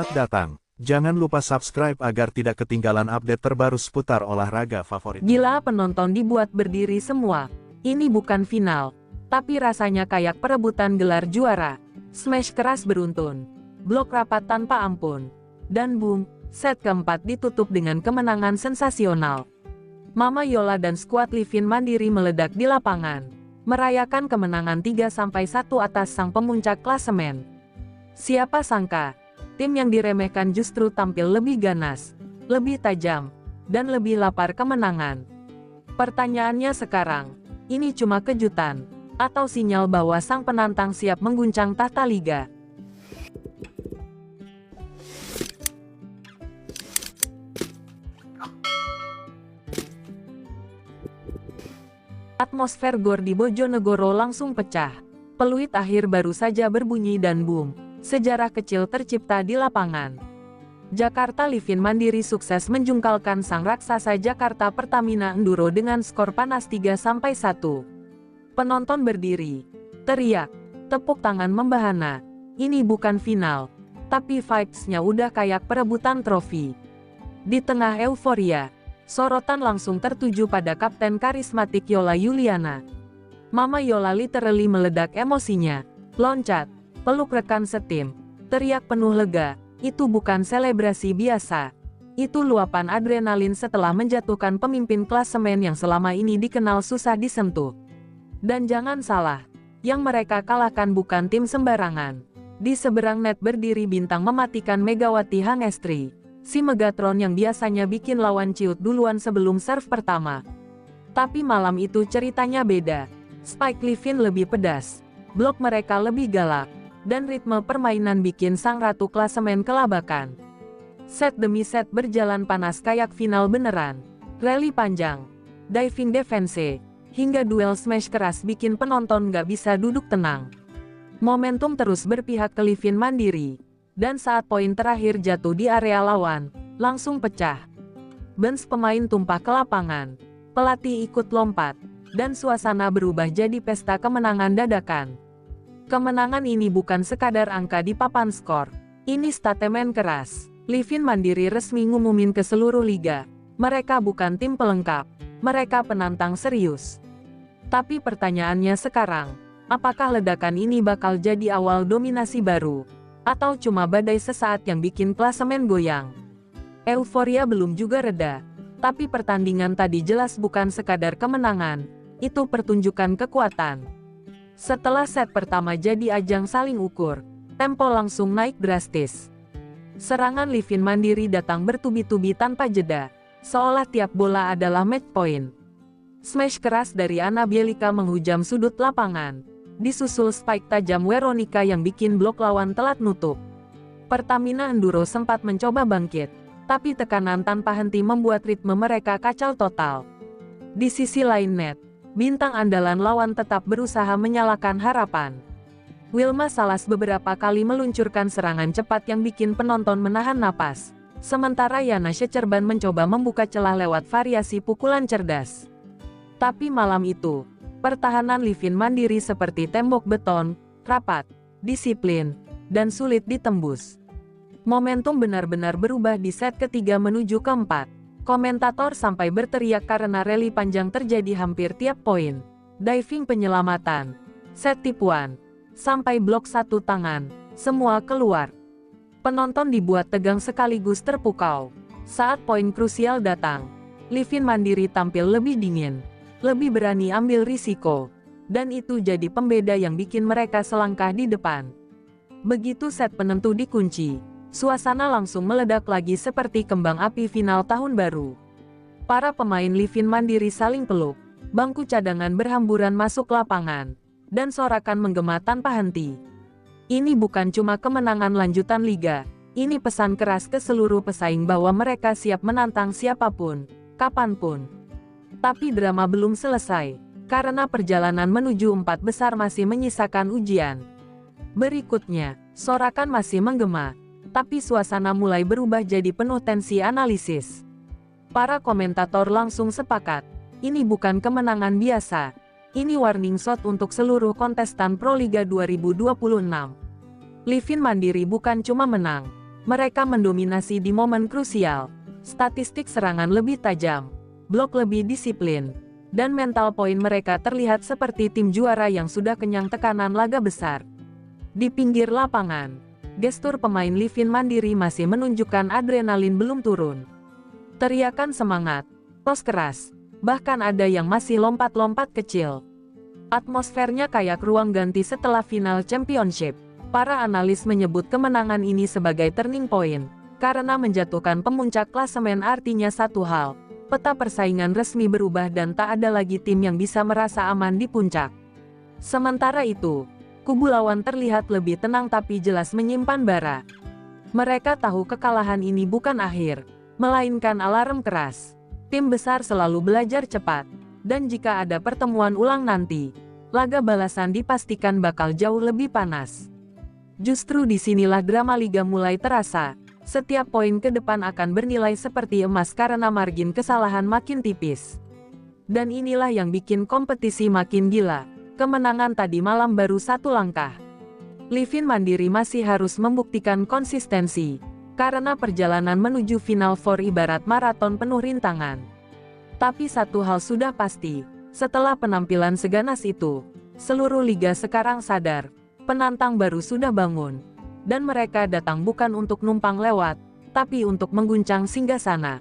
Selamat datang. Jangan lupa subscribe agar tidak ketinggalan update terbaru seputar olahraga favorit. Gila, penonton dibuat berdiri semua. Ini bukan final, tapi rasanya kayak perebutan gelar juara. Smash keras beruntun, blok rapat tanpa ampun. Dan boom, set keempat ditutup dengan kemenangan sensasional. Mama Yola dan skuad Livin Mandiri meledak di lapangan, merayakan kemenangan 3-1 atas sang pemuncak klasemen. Siapa sangka, tim yang diremehkan justru tampil lebih ganas, lebih tajam, dan lebih lapar kemenangan. Pertanyaannya sekarang, ini cuma kejutan, atau sinyal bahwa sang penantang siap mengguncang tahta liga? Atmosfer gor di Bojonegoro langsung pecah. Peluit akhir baru saja berbunyi dan boom, sejarah kecil tercipta di lapangan. Jakarta Livin Mandiri sukses menjungkalkan sang raksasa Jakarta Pertamina Enduro dengan skor panas 3-1. Penonton berdiri, teriak, tepuk tangan membahana. Ini bukan final, tapi vibes-nya udah kayak perebutan trofi. Di tengah euforia, sorotan langsung tertuju pada kapten karismatik Yola Yuliana. Mama Yola literally meledak emosinya, loncat, peluk rekan setim, teriak penuh lega. Itu bukan selebrasi biasa. Itu luapan adrenalin setelah menjatuhkan pemimpin klasemen yang selama ini dikenal susah disentuh. Dan jangan salah, yang mereka kalahkan bukan tim sembarangan. Di seberang net berdiri bintang mematikan Megawati Hangestri, si Megatron yang biasanya bikin lawan ciut duluan sebelum serve pertama. Tapi malam itu ceritanya beda. Spike Livin lebih pedas, blok mereka lebih galak, dan ritme permainan bikin sang ratu klasemen kelabakan. Set demi set berjalan panas kayak final beneran. Rally panjang, diving defense, hingga duel smash keras bikin penonton gak bisa duduk tenang. Momentum terus berpihak ke Livin Mandiri, dan saat poin terakhir jatuh di area lawan, langsung pecah. Bench pemain tumpah ke lapangan, pelatih ikut lompat, dan suasana berubah jadi pesta kemenangan dadakan. Kemenangan ini bukan sekadar angka di papan skor. Ini statemen keras. Livin Mandiri resmi ngumumin ke seluruh liga. Mereka bukan tim pelengkap. Mereka penantang serius. Tapi pertanyaannya sekarang, apakah ledakan ini bakal jadi awal dominasi baru? Atau cuma badai sesaat yang bikin klasemen goyang? Euforia belum juga reda. Tapi pertandingan tadi jelas bukan sekadar kemenangan. Itu pertunjukan kekuatan. Setelah set pertama jadi ajang saling ukur, tempo langsung naik drastis. Serangan Livin Mandiri datang bertubi-tubi tanpa jeda, seolah tiap bola adalah match point. Smash keras dari Anna Bielika menghujam sudut lapangan, disusul spike tajam Veronica yang bikin blok lawan telat nutup. Pertamina Enduro sempat mencoba bangkit, tapi tekanan tanpa henti membuat ritme mereka kacau total. Di sisi lain net, bintang andalan lawan tetap berusaha menyalakan harapan. Wilma Salas beberapa kali meluncurkan serangan cepat yang bikin penonton menahan napas. Sementara Yana Shecerban mencoba membuka celah lewat variasi pukulan cerdas. Tapi malam itu, pertahanan Livin Mandiri seperti tembok beton, rapat, disiplin, dan sulit ditembus. Momentum benar-benar berubah di set ketiga menuju keempat. Komentator sampai berteriak karena rally panjang terjadi hampir tiap poin. Diving penyelamatan, set tipuan, sampai blok satu tangan, semua keluar. Penonton dibuat tegang sekaligus terpukau. Saat poin krusial datang, Livin Mandiri tampil lebih dingin, lebih berani ambil risiko. Dan itu jadi pembeda yang bikin mereka selangkah di depan. Begitu set penentu dikunci, suasana langsung meledak lagi seperti kembang api final tahun baru. Para pemain Livin Mandiri saling peluk, bangku cadangan berhamburan masuk lapangan, dan sorakan menggema tanpa henti. Ini bukan cuma kemenangan lanjutan liga, ini pesan keras ke seluruh pesaing bahwa mereka siap menantang siapapun, kapanpun. Tapi drama belum selesai, karena perjalanan menuju empat besar masih menyisakan ujian. Berikutnya, sorakan masih menggema. Tapi suasana mulai berubah jadi penuh tensi analisis. Para komentator langsung sepakat, ini bukan kemenangan biasa. Ini warning shot untuk seluruh kontestan Proliga 2026. Livin Mandiri bukan cuma menang, Mereka mendominasi di momen krusial. Statistik serangan lebih tajam, blok lebih disiplin, dan mental poin mereka terlihat seperti tim juara yang sudah kenyang tekanan laga besar. Di pinggir lapangan, gestur pemain Livin Mandiri masih menunjukkan adrenalin belum turun. Teriakan semangat, tos keras, bahkan ada yang masih lompat-lompat kecil. Atmosfernya kayak ruang ganti setelah final championship. Para analis menyebut kemenangan ini sebagai turning point, karena menjatuhkan pemuncak klasemen artinya satu hal, peta persaingan resmi berubah dan tak ada lagi tim yang bisa merasa aman di puncak. Sementara itu, kubu lawan terlihat lebih tenang tapi jelas menyimpan bara. Mereka tahu kekalahan ini bukan akhir, melainkan alarm keras. Tim besar selalu belajar cepat, dan jika ada pertemuan ulang nanti, laga balasan dipastikan bakal jauh lebih panas. Justru disinilah drama liga mulai terasa. Setiap poin ke depan akan bernilai seperti emas karena margin kesalahan makin tipis. Dan inilah yang bikin kompetisi makin gila. Kemenangan tadi malam baru satu langkah. Livin Mandiri masih harus membuktikan konsistensi, karena perjalanan menuju Final Four ibarat maraton penuh rintangan. Tapi satu hal sudah pasti, setelah penampilan seganas itu, seluruh liga sekarang sadar, penantang baru sudah bangun. Dan mereka datang bukan untuk numpang lewat, tapi untuk mengguncang singgasana.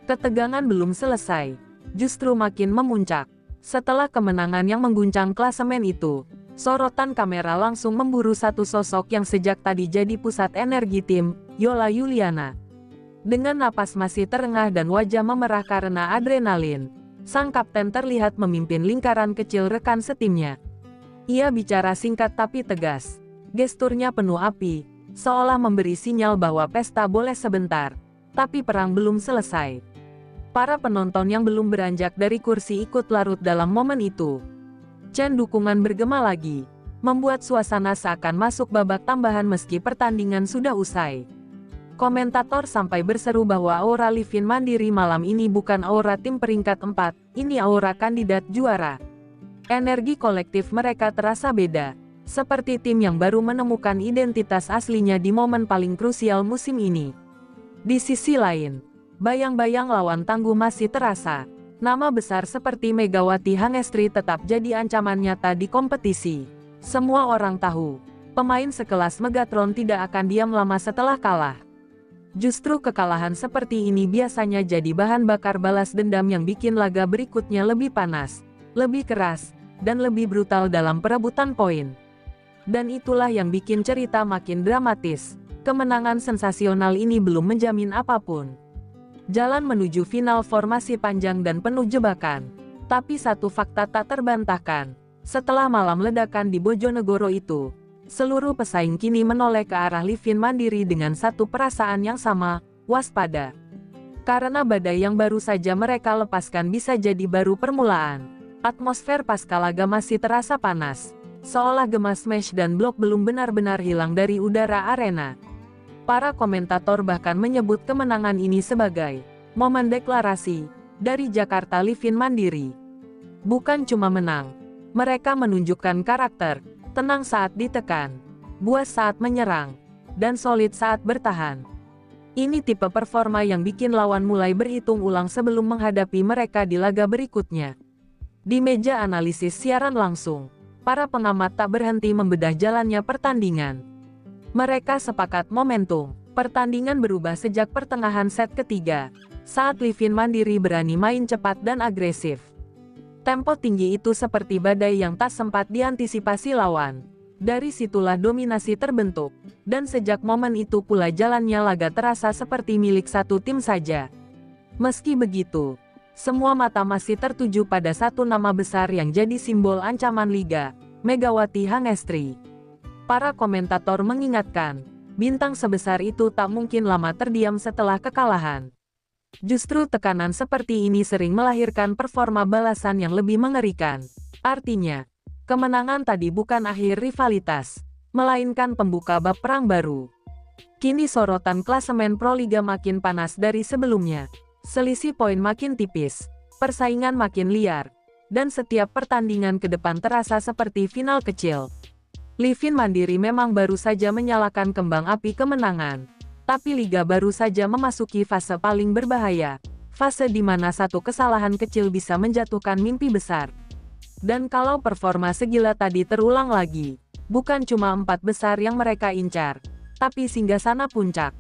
Ketegangan belum selesai, justru makin memuncak. Setelah kemenangan yang mengguncang klasemen itu, sorotan kamera langsung memburu satu sosok yang sejak tadi jadi pusat energi tim, Yola Yuliana. Dengan napas masih terengah dan wajah memerah karena adrenalin, sang kapten terlihat memimpin lingkaran kecil rekan setimnya. Ia bicara singkat tapi tegas. Gesturnya penuh api, seolah memberi sinyal bahwa pesta boleh sebentar, tapi perang belum selesai. Para penonton yang belum beranjak dari kursi ikut larut dalam momen itu. Chant dukungan bergema lagi, membuat suasana seakan masuk babak tambahan meski pertandingan sudah usai. Komentator sampai berseru bahwa aura Livin Mandiri malam ini bukan aura tim peringkat 4, ini aura kandidat juara. Energi kolektif mereka terasa beda. Seperti tim yang baru menemukan identitas aslinya di momen paling krusial musim ini. Di sisi lain, bayang-bayang lawan tangguh masih terasa. Nama besar seperti Megawati Hangestri tetap jadi ancaman nyata di kompetisi. Semua orang tahu, pemain sekelas Megatron tidak akan diam lama setelah kalah. Justru kekalahan seperti ini biasanya jadi bahan bakar balas dendam yang bikin laga berikutnya lebih panas, lebih keras, dan lebih brutal dalam perebutan poin. Dan itulah yang bikin cerita makin dramatis. Kemenangan sensasional ini belum menjamin apapun. Jalan menuju final formasi panjang dan penuh jebakan. Tapi satu fakta tak terbantahkan. Setelah malam ledakan di Bojonegoro itu, seluruh pesaing kini menoleh ke arah Livin Mandiri dengan satu perasaan yang sama, waspada. Karena badai yang baru saja mereka lepaskan bisa jadi baru permulaan. Atmosfer pasca laga masih terasa panas. Seolah gema smash dan blok belum benar-benar hilang dari udara arena. Para komentator bahkan menyebut kemenangan ini sebagai momen deklarasi dari Jakarta Livin Mandiri. Bukan cuma menang, mereka menunjukkan karakter, tenang saat ditekan, buas saat menyerang, dan solid saat bertahan. Ini tipe performa yang bikin lawan mulai berhitung ulang sebelum menghadapi mereka di laga berikutnya. Di meja analisis siaran langsung, para pengamat tak berhenti membedah jalannya pertandingan. Mereka sepakat momentum pertandingan berubah sejak pertengahan set ketiga, saat Livin Mandiri berani main cepat dan agresif. Tempo tinggi itu seperti badai yang tak sempat diantisipasi lawan. Dari situlah dominasi terbentuk, dan sejak momen itu pula jalannya laga terasa seperti milik satu tim saja. Meski begitu, semua mata masih tertuju pada satu nama besar yang jadi simbol ancaman liga, Megawati Hangestri. Para komentator mengingatkan, bintang sebesar itu tak mungkin lama terdiam setelah kekalahan. Justru tekanan seperti ini sering melahirkan performa balasan yang lebih mengerikan. Artinya, kemenangan tadi bukan akhir rivalitas, melainkan pembuka bab perang baru. Kini sorotan klasemen Proliga makin panas dari sebelumnya. Selisih poin makin tipis, persaingan makin liar, dan setiap pertandingan ke depan terasa seperti final kecil. Livin Mandiri memang baru saja menyalakan kembang api kemenangan. Tapi Liga baru saja memasuki fase paling berbahaya. Fase di mana satu kesalahan kecil bisa menjatuhkan mimpi besar. Dan kalau performa segila tadi terulang lagi, bukan cuma 4 besar yang mereka incar, tapi singgasana puncak.